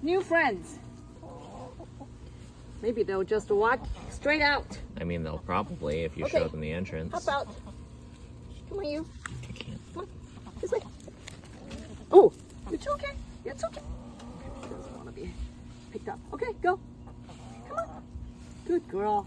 new friends. Maybe they'll just walk straight out. I mean, they'll probably if you Okay. show them the entrance. Hop out. Come on, you. I can't. Come on. This way. Oh, it's okay. It's okay. Doesn't want to be picked up. Okay, go. Come on. Good girl.